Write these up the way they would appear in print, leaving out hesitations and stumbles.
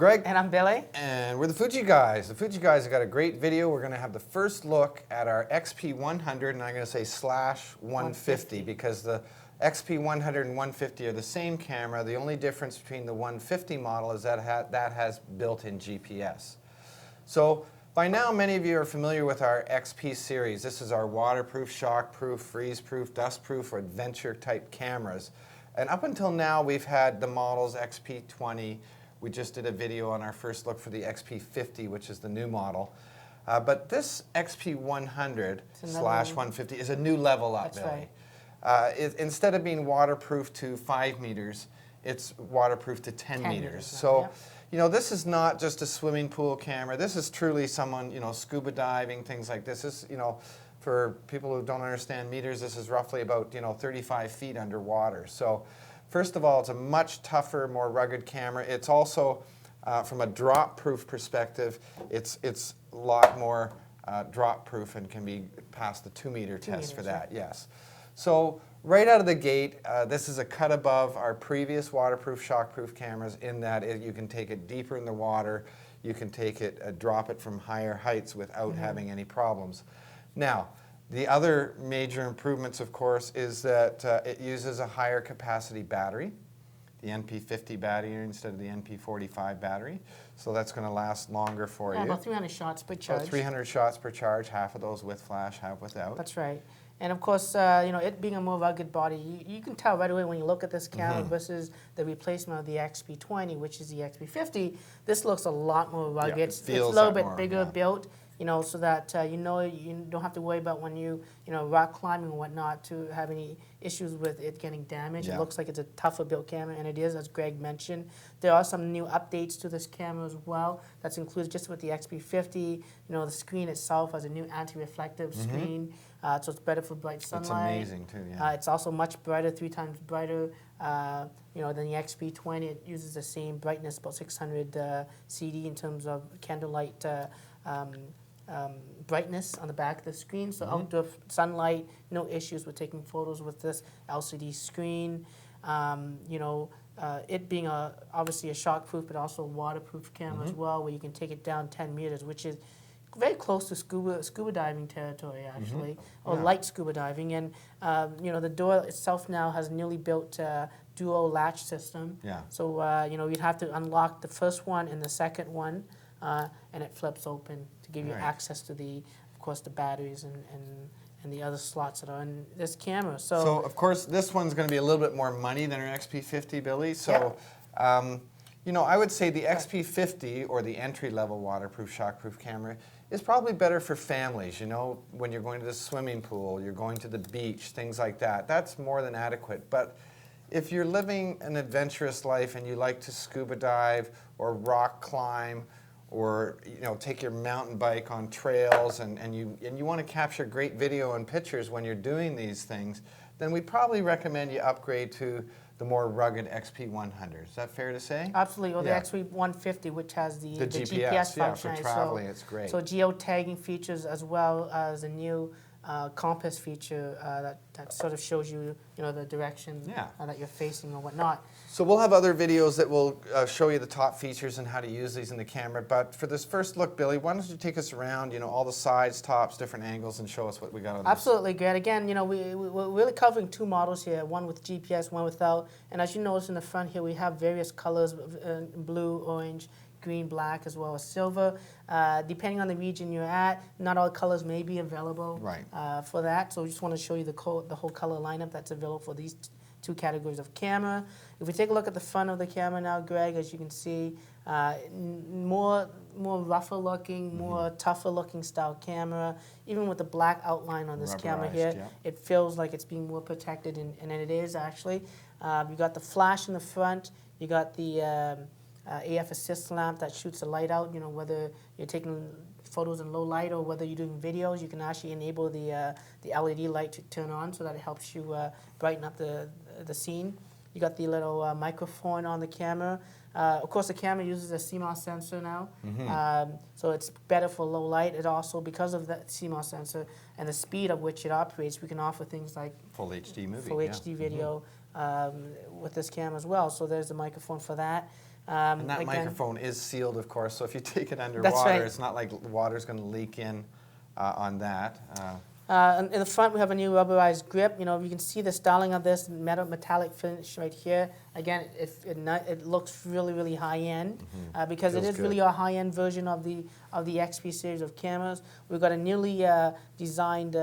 Greg. And I'm Billy. And we're the Fuji Guys. The Fuji Guys have got a great video. We're going to have the first look at our XP100, and I'm going to say /150 because the XP100 and 150 are the same camera. The only difference between the 150 model is that that has built-in GPS. So by now, many of you are familiar with our XP series. This is our waterproof, shockproof, freeze-proof, dustproof, or adventure-type cameras. And up until now, we've had the models XP20. We just did a video on our first look for the XP50, which is the new model. But this XP100 /150 is a new level up, Billy. Right. Instead of being waterproof to 5 meters, it's waterproof to 10 meters. So, yeah. You know, this is not just a swimming pool camera. This is truly someone, you know, scuba diving, things like this. This is, you know, for people who don't understand meters, this is roughly about, you know, 35 feet underwater. So first of all, it's a much tougher, more rugged camera. It's also, from a drop-proof perspective, it's a lot more drop-proof and can be past the 2-meter test for that, yes. So right out of the gate, this is a cut above our previous waterproof, shockproof cameras in that you can take it deeper in the water, you can take it, drop it from higher heights without having any problems. Now, the other major improvements, of course, is that it uses a higher capacity battery, the NP50 battery instead of the NP45 battery. So that's going to last longer for you. About 300 shots per charge. About 300 shots per charge, half of those with flash, half without. That's right. And of course, you know, it being a more rugged body, you can tell right away when you look at this camera versus the replacement of the XP20, which is the XP50. This looks a lot more rugged. Yeah, it's a little bit bigger built, you know, so that you know you don't have to worry about when you know, rock climbing and whatnot to have any issues with it getting damaged. Yeah. It looks like it's a tougher built camera, and it is, as Greg mentioned. There are some new updates to this camera as well. That's included just with the XP50. You know, the screen itself has a new anti-reflective screen, so it's better for bright sunlight. It's amazing too, yeah. It's also much brighter, 3 times brighter, you know, than the XP20. It uses the same brightness, about 600 CD in terms of candlelight brightness on the back of the screen. So outdoor sunlight, no issues with taking photos with this LCD screen. You know, it being obviously a shockproof, but also a waterproof camera as well, where you can take it down 10 meters, which is very close to scuba diving territory, actually, or light scuba diving. And you know, the door itself now has a newly built dual latch system. Yeah. So you know, you'd have to unlock the first one and the second one, and it flips open to give you access to of course, the batteries and the other slots that are in this camera. So of course, this one's going to be a little bit more money than our XP50, Billy. So. You know, I would say the XP50, or the entry-level waterproof, shockproof camera, is probably better for families. You know, when you're going to the swimming pool, you're going to the beach, things like that. That's more than adequate. But if you're living an adventurous life and you like to scuba dive or rock climb, or you know, take your mountain bike on trails, and you want to capture great video and pictures when you're doing these things, then we probably recommend you upgrade to the more rugged XP100. Is that fair to say? Absolutely. Or the XP150, which has the GPS function. Yeah, for traveling, it's great. So geotagging features, as well as a new compass feature that sort of shows you, you know, the direction that you're facing or whatnot. So we'll have other videos that will show you the top features and how to use these in the camera. But for this first look, Billy, why don't you take us around, you know, all the sides, tops, different angles, and show us what we got on this. Absolutely, Greg. Again, you know, we're really covering 2 models here, one with GPS, one without. And as you notice in the front here, we have various colors, blue, orange, green, black, as well as silver. Depending on the region you're at, not all colors may be available for that. So we just want to show you the whole color lineup that's available for these 2 categories of camera. If we take a look at the front of the camera now, Greg, as you can see, more rougher looking, more tougher looking style camera. Even with the black outline on this camera here, it feels like it's being more protected, and it is actually. You got the flash in the front. You got the AF assist lamp that shoots the light out. You know, whether you're taking photos in low light or whether you're doing videos, you can actually enable the LED light to turn on, so that it helps you brighten up the scene. You got the little microphone on the camera. Of course, the camera uses a CMOS sensor now, so it's better for low light. It also, because of that CMOS sensor and the speed at which it operates, we can offer things like full HD movie, full HD video with this camera as well. So there's the microphone for that. And that again, microphone is sealed, of course, so if you take it That's underwater, right. it's not like water's going to leak in on that. In the front, we have a new rubberized grip. You know, you can see the styling of this metallic finish right here. Again, it looks really, really high end because it Feels is really good. a high end version of the XP series of cameras. We've got a newly designed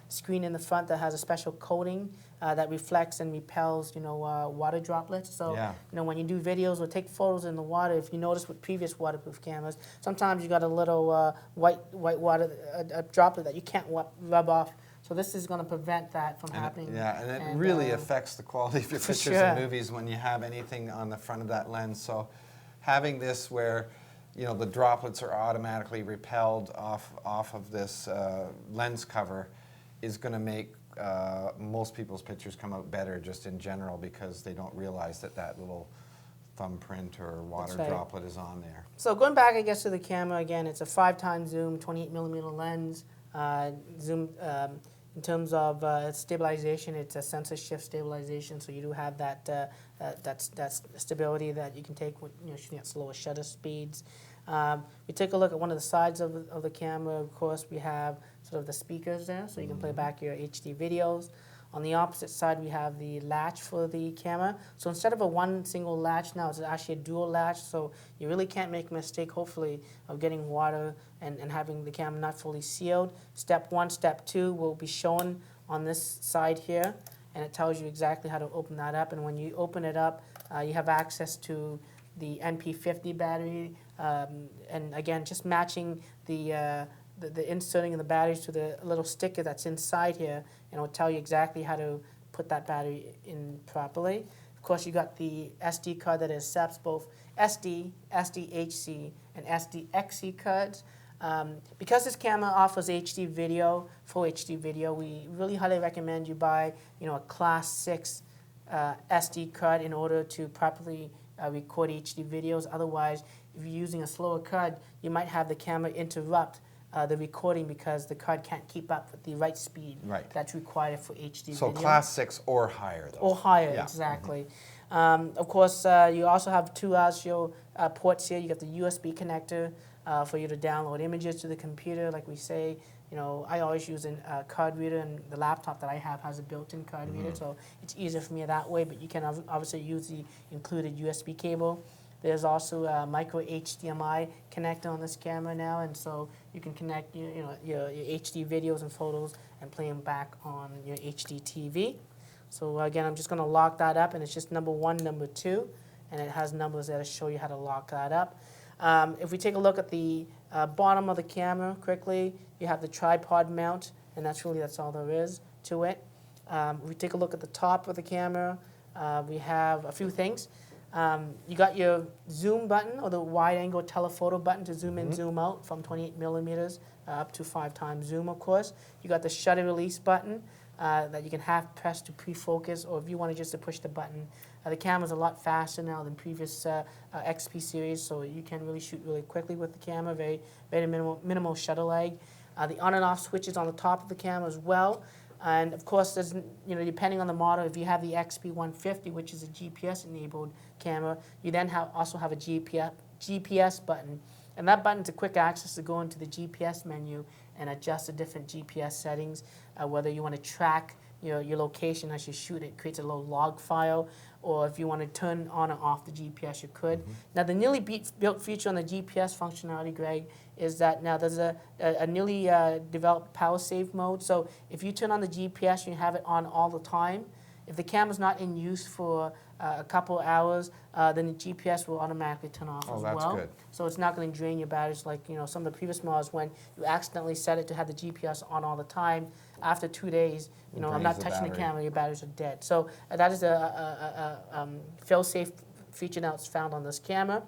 screen in the front that has a special coating that reflects and repels, water droplets. So, Yeah. when you do videos or take photos in the water, if you notice with previous waterproof cameras, sometimes you got a little white water a droplet that you can't rub off. So this is going to prevent that from happening. And it really affects the quality of your for pictures sure. and movies when you have anything on the front of that lens. So having this where the droplets are automatically repelled off of this lens cover is going to make most people's pictures come out better just in general because they don't realize that little thumbprint or water right. droplet is on there. So going back, I guess, to the camera again, it's a 5x zoom, 28mm lens. Zoom in terms of its stabilization, it's a sensor shift stabilization, so you do have that stability that you can take when shooting at slower shutter speeds. We take a look at one of the sides of the camera. Of course, we have sort of the speakers there, so you can play back your HD videos. On the opposite side, we have the latch for the camera. So instead of a one single latch now, it's actually a dual latch, so you really can't make a mistake, hopefully, of getting water and having the camera not fully sealed. Step 1, Step 2 will be shown on this side here, and it tells you exactly how to open that up. And when you open it up, you have access to the NP50 battery, and again, just matching the inserting of the batteries to the little sticker that's inside here, and it'll tell you exactly how to put that battery in properly. Of course, you got the SD card that accepts both SD, SDHC, and SDXC cards. Because this camera offers HD video, full HD video, we really highly recommend you buy, a Class 6 SD card in order to properly record HD videos. Otherwise, if you're using a slower card, you might have the camera interrupt the recording because the card can't keep up with the right speed that's required for HD So video. Class 6 or higher, though. Or higher, Yeah. exactly. Of course, you also have two audio ports here. You got the USB connector for you to download images to the computer, like we say. I always use a card reader, and the laptop that I have has a built-in card reader, so it's easier for me that way, but you can obviously use the included USB cable. There's also a micro HDMI connector on this camera now, and so you can connect your HD videos and photos and play them back on your HD TV. So again, I'm just going to lock that up, and it's just number 1, number 2, and it has numbers there to show you how to lock that up. If we take a look at the bottom of the camera quickly, you have the tripod mount, and that's all there is to it. If we take a look at the top of the camera, we have a few things. You got your zoom button, or the wide angle telephoto button to zoom in, zoom out from 28mm up to 5x zoom, of course. You got the shutter release button that you can half press to pre-focus, or if you wanted just to push the button. The camera's a lot faster now than previous XP series, so you can really shoot really quickly with the camera, very minimal shutter lag. The on and off switches on the top of the camera as well. And of course, there's, depending on the model, if you have the XP150, which is a GPS-enabled camera, you then also have a GPS button. And that button's a quick access to go into the GPS menu and adjust the different GPS settings, whether you want to track your location as you shoot. It creates a little log file, or if you want to turn on or off the GPS, you could. Now, the newly built feature on the GPS functionality, Greg, is that now there's a newly developed power save mode. So if you turn on the GPS and you have it on all the time, if the camera's not in use for a couple hours, then the GPS will automatically turn off as well. That's good. So it's not going to drain your batteries like some of the previous models when you accidentally set it to have the GPS on all the time. After 2 days, I'm not touching the camera, your batteries are dead. So that is a fail-safe feature now it's found on this camera.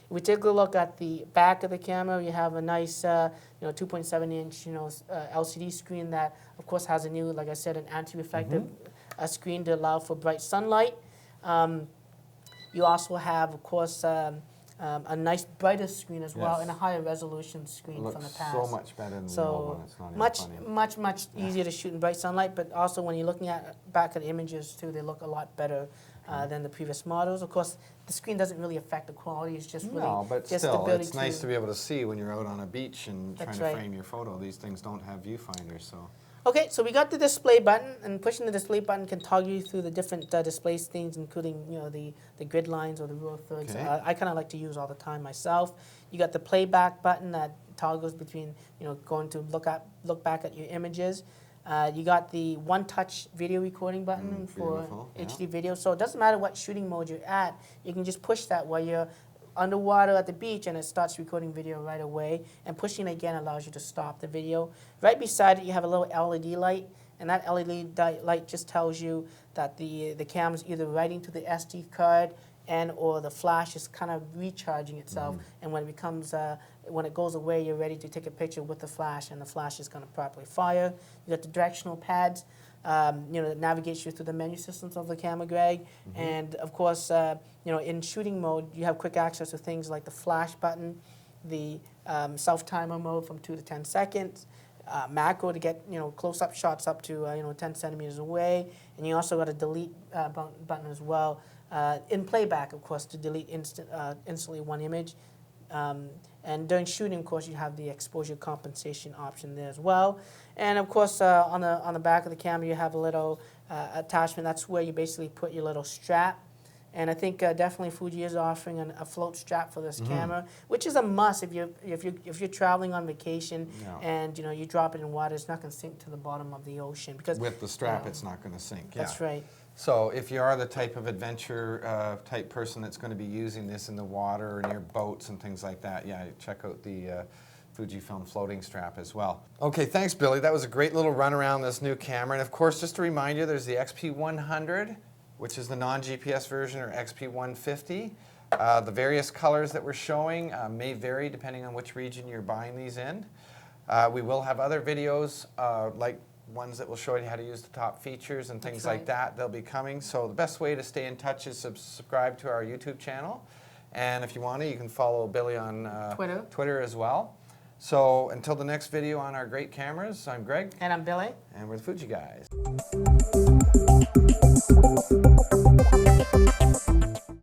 If we take a look at the back of the camera, you have a nice 2.7-inch LCD screen that, of course, has a new, like I said, an anti-reflective screen to allow for bright sunlight. You also have, of course, a nice brighter screen as well, and a higher resolution screen from the past. So much better than the old one. It's not even funny. much easier to shoot in bright sunlight, but also when you're looking back at images too, they look a lot better than the previous models. Of course, the screen doesn't really affect the quality. It's just really No, but just the still, ability it's nice to be able to see when you're out on a beach and trying That's to right. frame your photo. These things don't have viewfinders, so. Okay, so we got the display button, and pushing the display button can toggle you through the different display things, including the grid lines or the rule of thirds. Okay. I kind of like to use all the time myself. You got the playback button that toggles between going to look back at your images. You got the one-touch video recording button for beautiful, yeah. HD video. So it doesn't matter what shooting mode you're at. You can just push that while you're underwater at the beach, and it starts recording video right away. And pushing it again allows you to stop the video. Right beside it, you have a little LED light, and that LED light just tells you that the camera's either writing to the SD card and or the flash is kind of recharging itself. And when it becomes when it goes away, you're ready to take a picture with the flash, and the flash is going to properly fire. You got the directional pads, that navigates you through the menu systems of the camera, Greg. And of course, in shooting mode, you have quick access to things like the flash button, the self-timer mode from 2 to 10 seconds, macro to get close-up shots up to 10 centimeters away, and you also got a delete button as well. In playback, of course, to delete instantly one image. And during shooting, of course, you have the exposure compensation option there as well. And of course, on the back of the camera, you have a little attachment. That's where you basically put your little strap. And I think definitely Fuji is offering a float strap for this camera, which is a must if you're traveling on vacation and you drop it in water. It's not going to sink to the bottom of the ocean because With the strap, it's not going to sink. That's right. So if you are the type of adventure type person that's going to be using this in the water or near boats and things like that, check out the Fujifilm floating strap as well. Okay, thanks, Billy. That was a great little run around this new camera. And of course, just to remind you, there's the XP100, which is the non-GPS version, or XP150. The various colors that we're showing may vary depending on which region you're buying these in. We will have other videos like ones that will show you how to use the top features and things like that. They'll be coming. So the best way to stay in touch is subscribe to our YouTube channel. And if you want to, you can follow Billy on Twitter as well. So until the next video on our great cameras, I'm Greg. And I'm Billy. And we're the Fuji Guys.